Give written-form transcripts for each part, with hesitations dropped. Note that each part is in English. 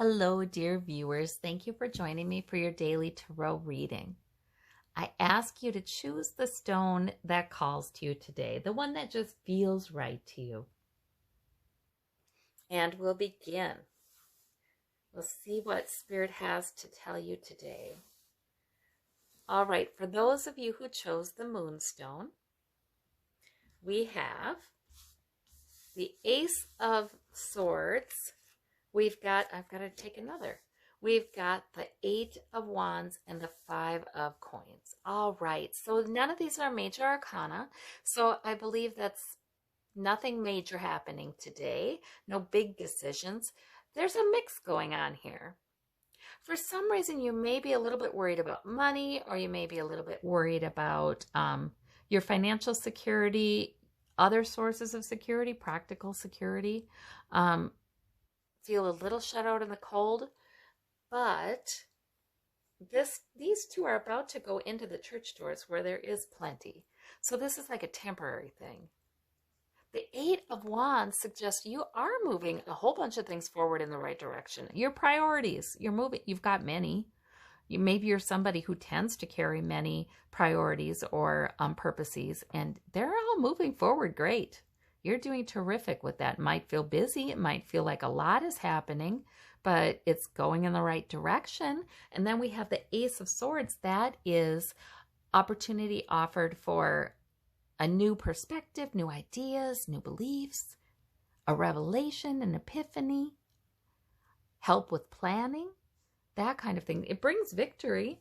Hello, dear viewers. Thank you for joining me for your daily tarot reading. I ask you to choose the stone that calls to you today, the one that just feels right to you. And we'll begin. We'll see what Spirit has to tell you today. All right, for those of you who chose the moonstone, we have the Ace of Swords. I've got to take another. We've got the 8 of Wands and the 5 of Coins. All right, so none of these are major arcana, so I believe that's nothing major happening today, no big decisions. There's a mix going on here. For some reason, you may be a little bit worried about money, or you may be a little bit worried about your financial security, other sources of security, practical security. Feel a little shut out in the cold, but these two are about to go into the church doors where there is plenty. So this is like a temporary thing. The 8 of Wands suggests you are moving a whole bunch of things forward in the right direction. Your priorities, you're moving, you've got many. Maybe you're somebody who tends to carry many priorities or purposes, and they're all moving forward great. You're doing terrific with that. It might feel busy. It might feel like a lot is happening, but it's going in the right direction. And then we have the Ace of Swords. That is opportunity offered for a new perspective, new ideas, new beliefs, a revelation, an epiphany, help with planning, that kind of thing. It brings victory.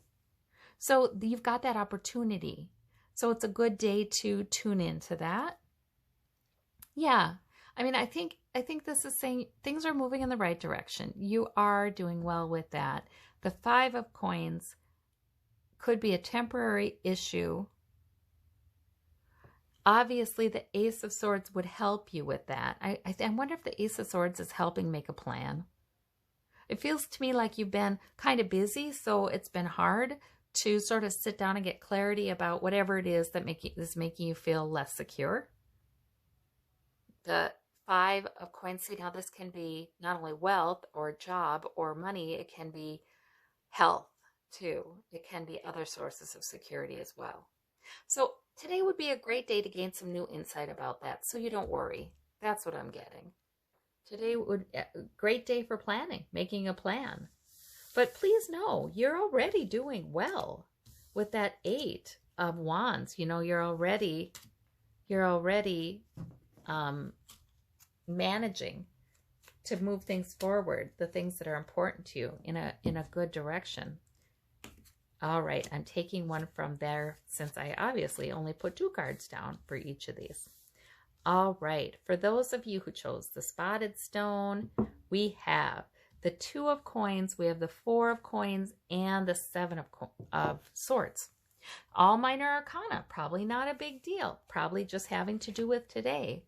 So you've got that opportunity. So it's a good day to tune into that. Yeah, I mean, I think this is saying things are moving in the right direction. You are doing well with that. The 5 of Coins could be a temporary issue. Obviously, the Ace of Swords would help you with that. I wonder if the Ace of Swords is helping make a plan. It feels to me like you've been kind of busy, so it's been hard to sort of sit down and get clarity about whatever it is that is making you feel less secure. The 5 of Coins, see, now this can be not only wealth or job or money, it can be health too. It can be other sources of security as well. So today would be a great day to gain some new insight about that, so you don't worry. That's what I'm getting. Today would be a great day for planning, making a plan. But please know, you're already doing well with that 8 of Wands. You know, you're already managing to move things forward, the things that are important to you in a good direction. All right, I'm taking one from there since I obviously only put 2 cards down for each of these. All right, for those of you who chose the spotted stone, we have the 2 of Coins, we have the 4 of Coins, and the 7 of Swords. All minor arcana, probably not a big deal, probably just having to do with today.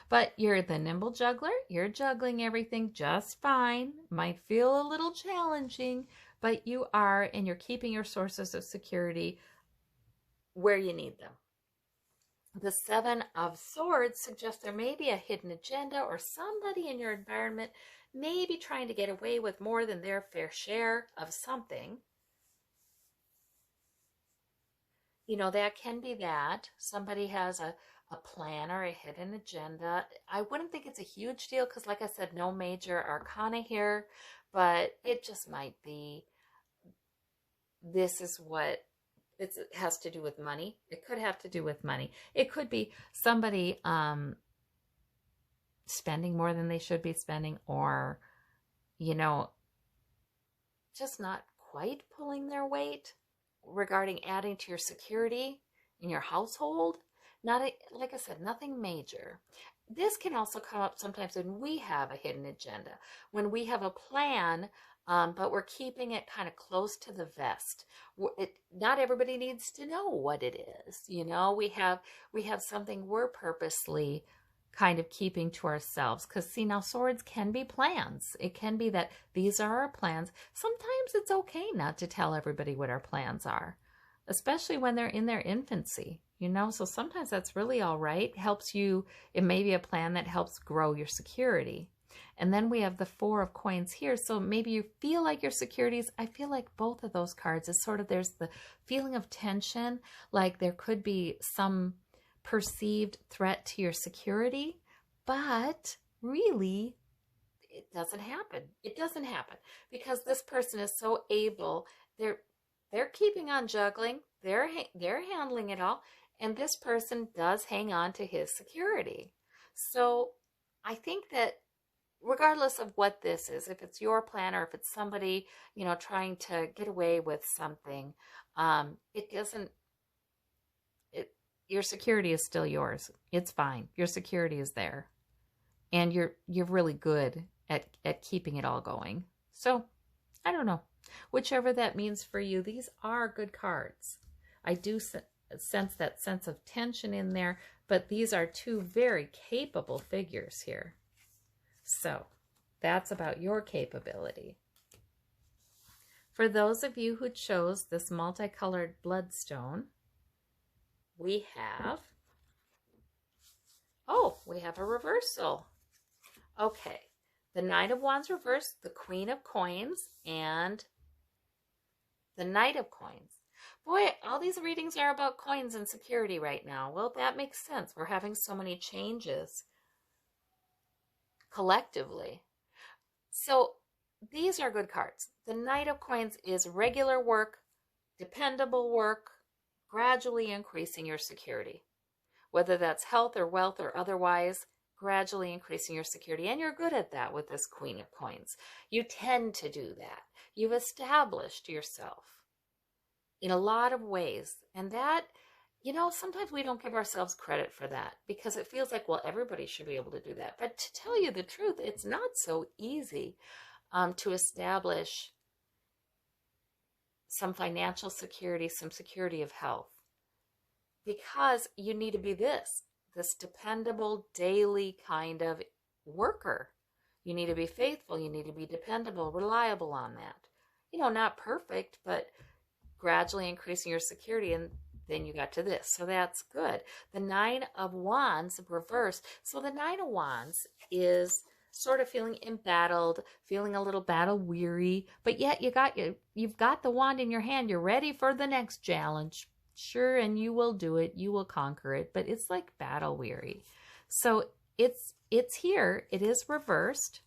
But you're the nimble juggler. You're juggling everything just fine. Might feel a little challenging, but you are, and you're keeping your sources of security where you need them. The 7 of Swords suggests there may be a hidden agenda, or somebody in your environment may be trying to get away with more than their fair share of something. You know, that can be that. Somebody has a plan or a hidden agenda. I wouldn't think it's a huge deal because, like I said, no major arcana here, but it just might be this is what it has to do with money. It could have to do with money. It could be somebody spending more than they should be spending, or, you know, just not quite pulling their weight regarding adding to your security in your household. Like I said, nothing major. This can also come up sometimes when we have a hidden agenda, when we have a plan, but we're keeping it kind of close to the vest. Not everybody needs to know what it is. You know, we have something we're purposely kind of keeping to ourselves. Because see, now swords can be plans. It can be that these are our plans. Sometimes it's okay not to tell everybody what our plans are, especially when they're in their infancy. You know, so sometimes that's really all right. Helps you, it may be a plan that helps grow your security. And then we have the Four of Coins here. So maybe you feel like your securities. I feel like both of those cards is sort of, there's the feeling of tension, like there could be some perceived threat to your security, but really it doesn't happen. It doesn't happen because this person is so able. They're keeping on juggling. They're handling it all, and this person does hang on to his security. So I think that regardless of what this is, if it's your plan or if it's somebody, you know, trying to get away with something, it doesn't, your security is still yours. It's fine. Your security is there. And you're really good at keeping it all going. So, I don't know. Whichever that means for you, these are good cards. I do sense that sense of tension in there, but these are two very capable figures here. So, that's about your capability. For those of you who chose this multicolored bloodstone, we have a reversal. Okay, the Knight of Wands reversed, the Queen of Coins, and the Knight of Coins. Boy, all these readings are about coins and security right now. Well, that makes sense. We're having so many changes collectively. So these are good cards. The Knight of Coins is regular work, dependable work, gradually increasing your security. Whether that's health or wealth or otherwise, gradually increasing your security. And you're good at that with this Queen of Coins. You tend to do that. You've established yourself in a lot of ways. And that, you know, sometimes we don't give ourselves credit for that because it feels like, well, everybody should be able to do that. But to tell you the truth, it's not so easy to establish some financial security, some security of health, because you need to be this dependable daily kind of worker. You need to be faithful. You need to be dependable, reliable on that. You know, not perfect, but gradually increasing your security. And then you got to this. So that's good. The Nine of Wands reversed. So the Nine of Wands is sort of feeling embattled, feeling a little battle weary, but yet you've got the wand in your hand. You're ready for the next challenge. Sure, and you will do it. You will conquer it, but it's like battle weary. So it's here. It is reversed.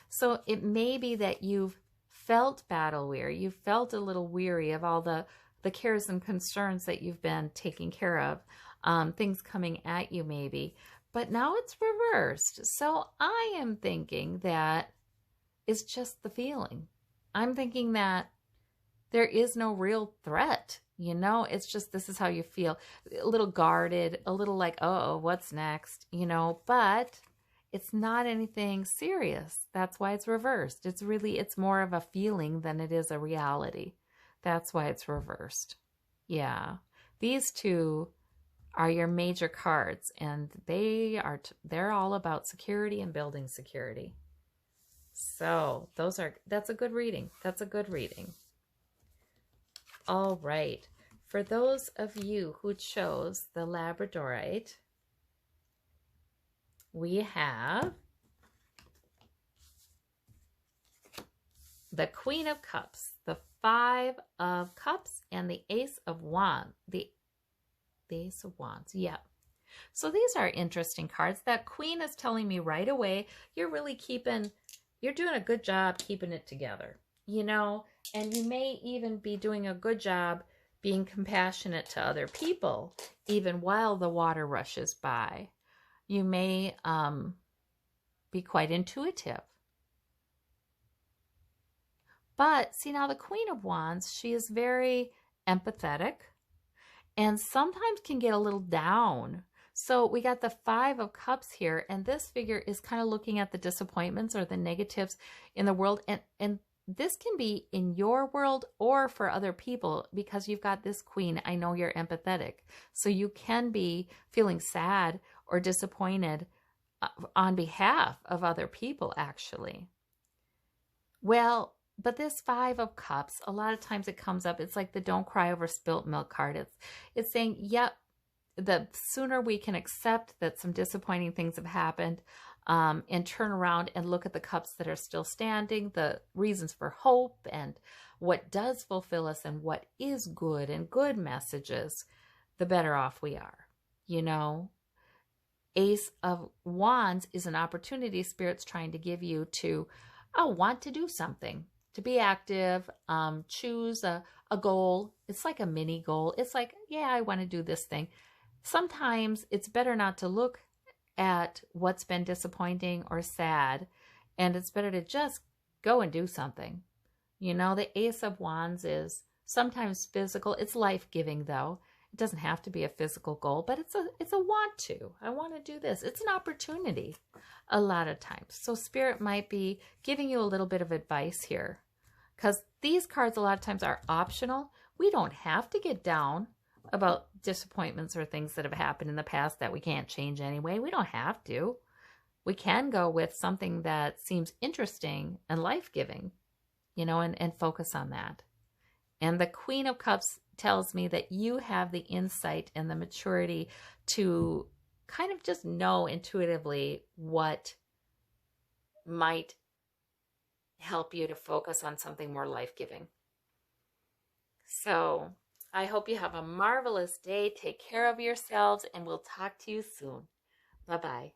So it may be that you've felt battle weary. You felt a little weary of all the cares and concerns that you've been taking care of, things coming at you maybe, but now it's reversed. So I am thinking that it's just the feeling. I'm thinking that there is no real threat. You know, it's just, this is how you feel. A little guarded, a little like, oh, what's next? You know, but it's not anything serious. That's why it's reversed. It's more of a feeling than it is a reality. That's why it's reversed. Yeah. These two are your major cards, and they're all about security and building security. So that's a good reading. That's a good reading. All right. For those of you who chose the Labradorite, we have the Queen of Cups, the Five of Cups, and the Ace of Wands. The Ace of Wands, yeah. So these are interesting cards. That Queen is telling me right away, you're doing a good job keeping it together, you know, and you may even be doing a good job being compassionate to other people, even while the water rushes by. You may be quite intuitive. But see, now the Queen of Wands, she is very empathetic and sometimes can get a little down. So we got the Five of Cups here, and this figure is kind of looking at the disappointments or the negatives in the world. And this can be in your world or for other people, because you've got this Queen. I know you're empathetic. So you can be feeling sad or disappointed on behalf of other people, actually. Well, but this Five of Cups, a lot of times it comes up, it's like the don't cry over spilt milk card. It's saying, yep, the sooner we can accept that some disappointing things have happened, and turn around and look at the cups that are still standing, the reasons for hope and what does fulfill us and what is good and good messages, the better off we are. You know, Ace of Wands is an opportunity Spirit's trying to give you to want to do something, to be active, choose a goal. It's like a mini goal. It's like, yeah, I want to do this thing. Sometimes it's better not to look at what's been disappointing or sad, and it's better to just go and do something. You know, the Ace of Wands is sometimes physical. It's life-giving, though. It doesn't have to be a physical goal, but it's a want to. I want to do this. It's an opportunity a lot of times. So Spirit might be giving you a little bit of advice here, because these cards a lot of times are optional. We don't have to get down about disappointments or things that have happened in the past that we can't change anyway. We don't have to. We can go with something that seems interesting and life-giving, you know, and focus on that. And the Queen of Cups tells me that you have the insight and the maturity to kind of just know intuitively what might help you to focus on something more life-giving. So I hope you have a marvelous day. Take care of yourselves, and we'll talk to you soon. Bye-bye.